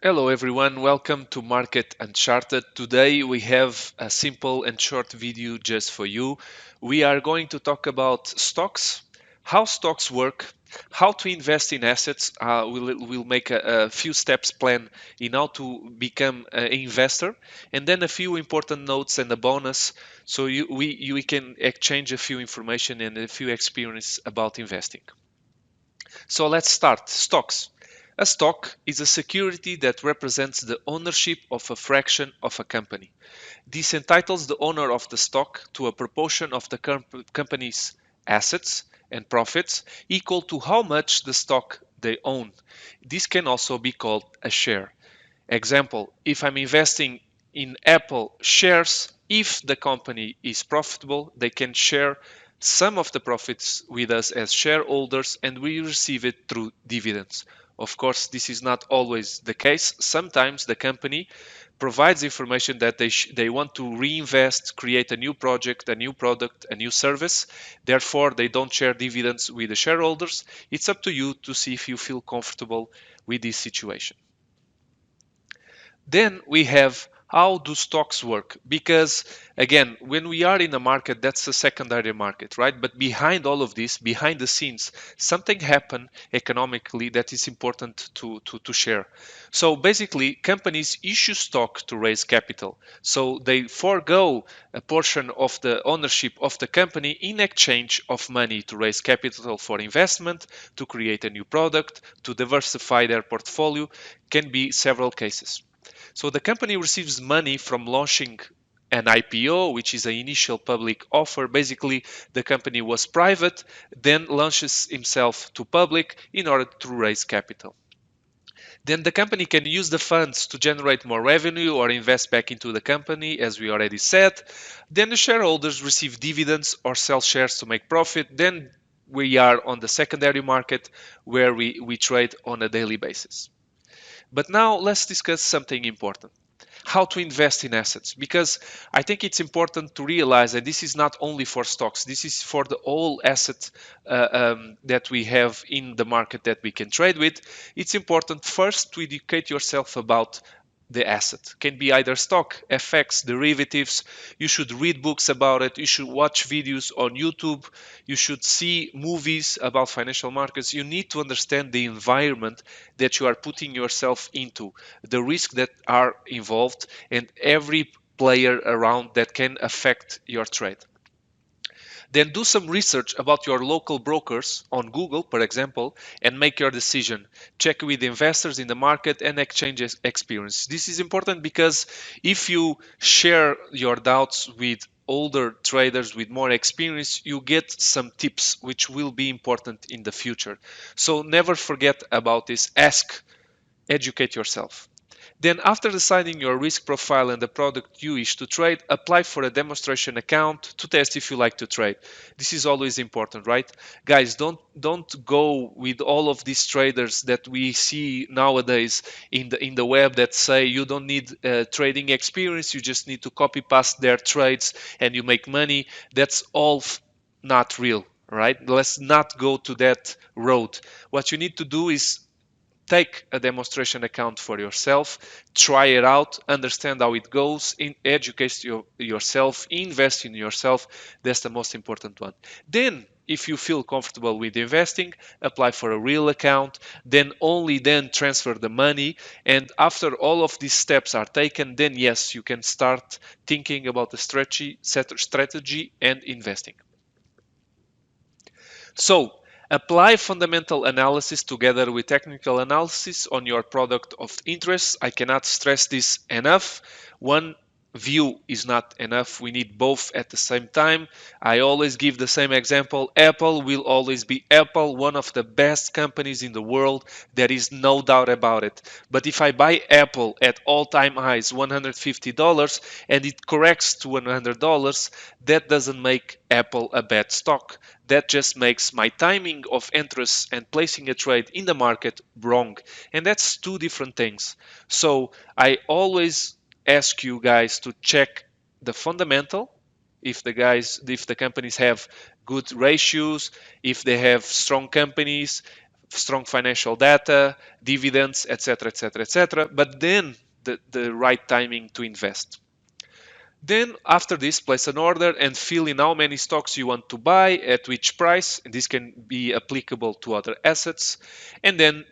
Hello everyone, welcome to Market Uncharted. Today we have a simple and short video just for you. We are going to talk about stocks, how stocks work, how to invest in assets. We'll make a few steps plan in how to become an investor, and then a few important notes and a bonus so we can exchange a few information and a few experience about investing. So let's start. Stocks. A stock is a security that represents the ownership of a fraction of a company. This entitles the owner of the stock to a proportion of the company's assets and profits equal to how much the stock they own. This can also be called a share. Example, if I'm investing in Apple shares, if the company is profitable, they can share some of the profits with us as shareholders and we receive it through dividends. Of course, this is not always the case. Sometimes the company provides information that they want to reinvest, create a new project, a new product, a new service. Therefore, they don't share dividends with the shareholders. It's up to you to see if you feel comfortable with this situation. Then we have how do stocks work? Because again, when we are in a market, that's a secondary market, right? But behind all of this, behind the scenes, something happened economically that is important to share. So basically, companies issue stock to raise capital. So they forego a portion of the ownership of the company in exchange of money to raise capital for investment, to create a new product, to diversify their portfolio. Can be several cases. So the company receives money from launching an IPO, which is an initial public offer. Basically, the company was private, then launches himself to public in order to raise capital. Then the company can use the funds to generate more revenue or invest back into the company, as we already said. Then the shareholders receive dividends or sell shares to make profit. Then we are on the secondary market where we trade on a daily basis. But now let's discuss something important. How to invest in assets, because I think it's important to realize that this is not only for stocks, this is for the whole asset that we have in the market that we can trade with. It's important first to educate yourself about the asset. Can be either stock, FX, derivatives. You should read books about it. You should watch videos on YouTube. You should see movies about financial markets. You need to understand the environment that you are putting yourself into, the risks that are involved, and every player around that can affect your trade. Then do some research about your local brokers on Google, for example, and make your decision. Check with investors in the market and exchange experience. This is important because if you share your doubts with older traders with more experience, you get some tips which will be important in the future. So never forget about this. Ask, educate yourself. Then after deciding your risk profile and the product you wish to trade, apply for a demonstration account to test if you like to trade. This is always important, right? Guys, don't go with all of these traders that we see nowadays in the web that say you don't need trading experience, you just need to copy paste their trades and you make money. That's all not real, right? Let's not go to that road. What you need to do is take a demonstration account for yourself, try it out, understand how it goes, educate yourself, invest in yourself. That's the most important one. Then if you feel comfortable with investing, apply for a real account, then only then transfer the money. And after all of these steps are taken, then yes, you can start thinking about the strategy and investing. So apply fundamental analysis together with technical analysis on your product of interest. I cannot stress this enough. One view is not enough. We need both at the same time. I always give the same example. Apple will always be Apple, one of the best companies in the world. There is no doubt about it. But if I buy Apple at all-time highs, $150, and it corrects to $100, that doesn't make Apple a bad stock. That just makes my timing of interest and placing a trade in the market wrong. And that's two different things. So I always ask you guys to check the fundamental. If the companies have good ratios, if they have strong companies, strong financial data, dividends, etc., etc., etc. But then the right timing to invest. Then after this, place an order and fill in how many stocks you want to buy at which price. And this can be applicable to other assets. And then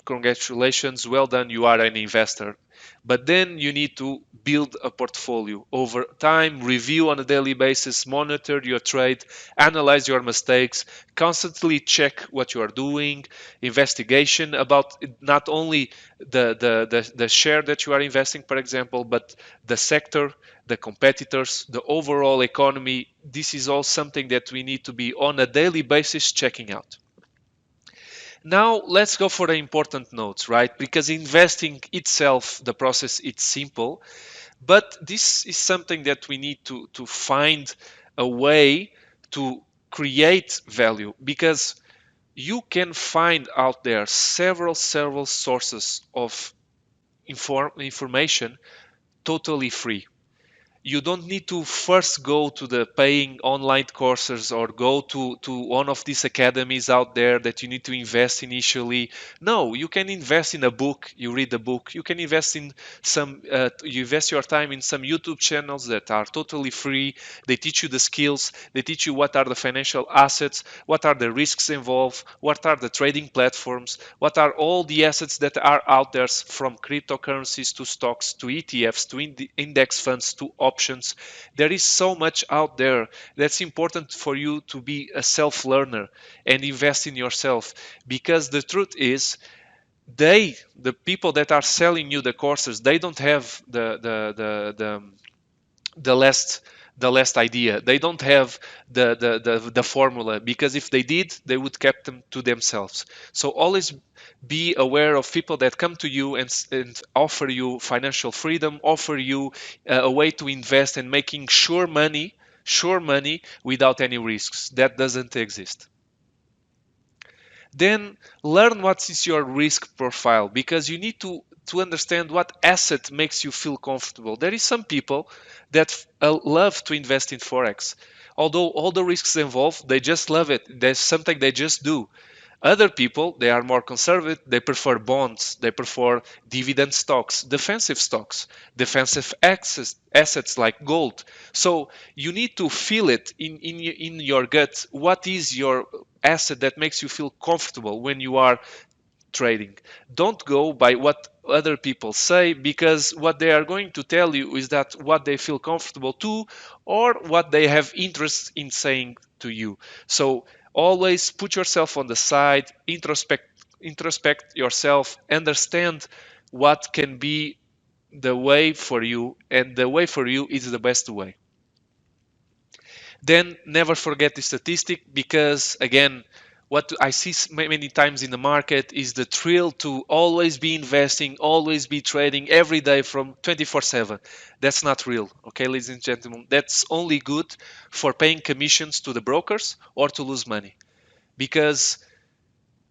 congratulations, well done, you are an investor. But then you need to build a portfolio over time, review on a daily basis, monitor your trade, analyze your mistakes, constantly check what you are doing, investigation about not only the share that you are investing, for example, but the sector, the competitors, the overall economy. This is all something that we need to be on a daily basis checking out. Now let's go for the important notes, right? Because investing itself, the process, it's simple, but this is something that we need to find a way to create value, because you can find out there several sources of information totally free. You don't need to first go to the paying online courses or go to one of these academies out there that you need to invest initially. No, you can invest in a book. You read the book. You can invest in you invest your time in some YouTube channels that are totally free. They teach you the skills. They teach you what are the financial assets, what are the risks involved, what are the trading platforms, what are all the assets that are out there, from cryptocurrencies to stocks to ETFs to index funds to options. There is so much out there that's important for you to be a self learner and invest in yourself, because the truth is, the people that are selling you the courses, they don't have the last idea. They don't have the formula, because if they did, they would keep them to themselves. So always be aware of people that come to you and offer you financial freedom, offer you a way to invest and making sure money without any risks. That doesn't exist. Then learn what is your risk profile, because you need to understand what asset makes you feel comfortable. There is some people that love to invest in forex, although all the risks involved, they just love it. There's something they just do. Other people, they are more conservative. They prefer bonds. They prefer dividend stocks, defensive assets like gold. So you need to feel it in your gut. What is your asset that makes you feel comfortable when you are trading? Don't go by what other people say, because what they are going to tell you is that what they feel comfortable to, or what they have interest in saying to you. So always put yourself on the side, introspect yourself, understand what can be the way for you, and the way for you is the best way. Then never forget the statistic, because again, what I see many times in the market is the thrill to always be investing, always be trading every day from 24/7. That's not real, okay, ladies and gentlemen. That's only good for paying commissions to the brokers or to lose money. Because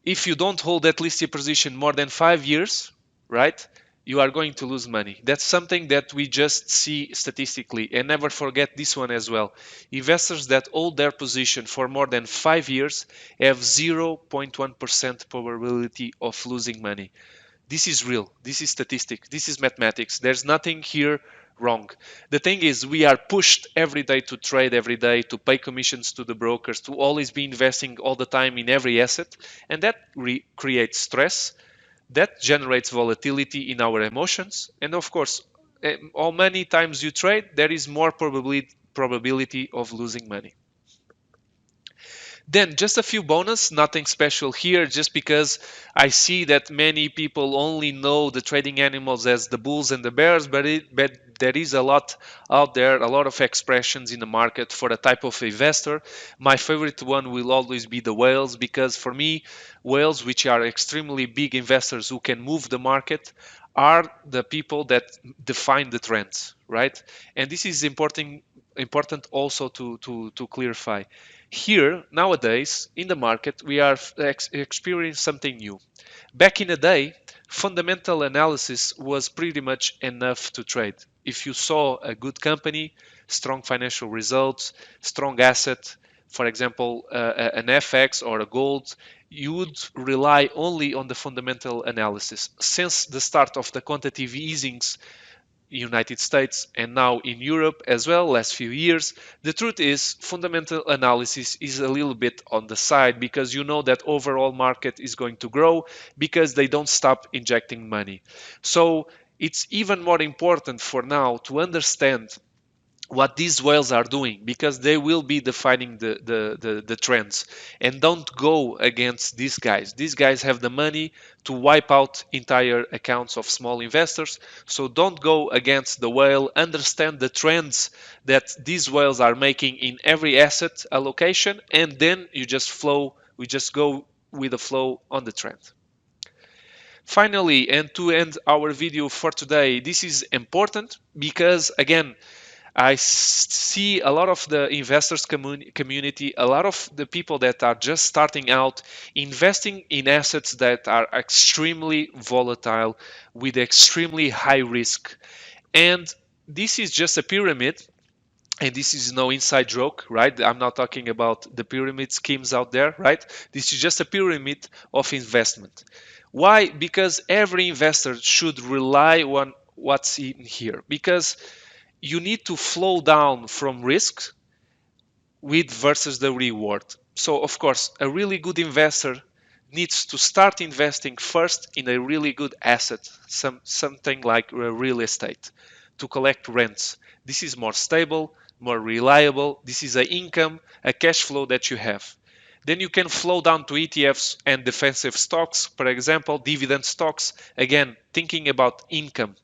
if you don't hold at least your position more than 5 years, right, you are going to lose money. That's something that we just see statistically. And never forget this one as well. Investors that hold their position for more than 5 years have 0.1% probability of losing money. This is real. This is statistics. This is mathematics. There's nothing here wrong. The thing is, we are pushed every day to trade every day, to pay commissions to the brokers, to always be investing all the time in every asset, and that creates stress. That generates volatility in our emotions, and of course, how many times you trade, there is more probability of losing money. Then just a few bonus, nothing special here, just because I see that many people only know the trading animals as the bulls and the bears, but there is a lot out there, a lot of expressions in the market for a type of investor. My favorite one will always be the whales, because for me, whales, which are extremely big investors who can move the market, are the people that define the trends, right? And this is important also to clarify. Here, nowadays, in the market, we are experiencing something new. Back in the day, fundamental analysis was pretty much enough to trade. If you saw a good company, strong financial results, strong asset, for example, an FX or a gold, you would rely only on the fundamental analysis. Since the start of the quantitative easings, United States and now in Europe as well, last few years, the truth is fundamental analysis is a little bit on the side, because you know that overall market is going to grow because they don't stop injecting money. So it's even more important for now to understand what these whales are doing, because they will be defining the trends. And don't go against these guys have the money to wipe out entire accounts of small investors. So don't go against the whale, understand the trends that these whales are making in every asset allocation, and then we just go with the flow on the trend. Finally, and to end our video for today, this is important because, again, I see a lot of the investors community, a lot of the people that are just starting out, investing in assets that are extremely volatile with extremely high risk. And this is just a pyramid, and this is no inside joke, right? I'm not talking about the pyramid schemes out there, right? This is just a pyramid of investment. Why? Because every investor should rely on what's in here, because you need to flow down from risk with versus the reward. So of course, a really good investor needs to start investing first in a really good asset, something like real estate, to collect rents. This is more stable, more reliable. This is an income, a cash flow that you have. Then you can flow down to ETFs and defensive stocks, for example, dividend stocks. Again, thinking about income.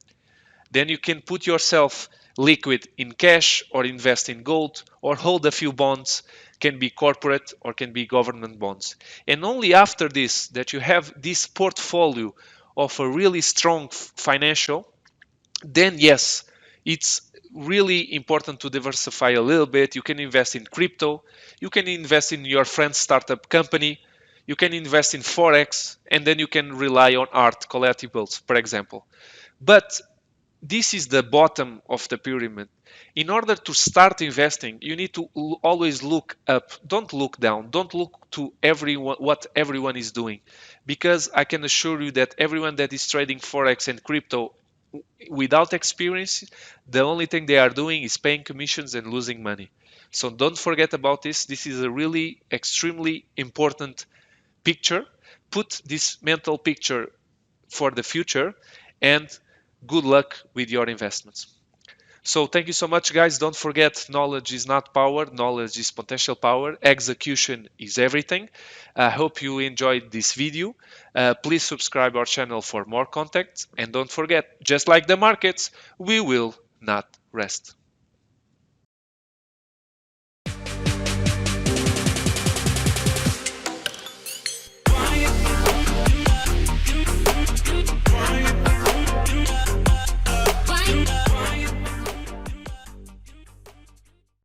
Then you can put yourself liquid in cash or invest in gold or hold a few bonds, can be corporate or can be government bonds. And only after this, that you have this portfolio of a really strong financial, then yes, it's really important to diversify a little bit. You can invest in crypto, you can invest in your friend's startup company, you can invest in forex, and then you can rely on art collectibles, for example. But this is the bottom of the pyramid. In order to start investing, you need to always look up. Don't look down. Don't look to everyone, what everyone is doing, because I can assure you that everyone that is trading forex and crypto without experience, the only thing they are doing is paying commissions and losing money. So don't forget about this. This is a really extremely important picture. Put this mental picture for the future, and good luck with your investments. So thank you so much, guys. Don't forget, knowledge is not power, knowledge is potential power. Execution is everything. I hope you enjoyed this video. Please subscribe our channel for more content, and don't forget, just like the markets, we will not rest.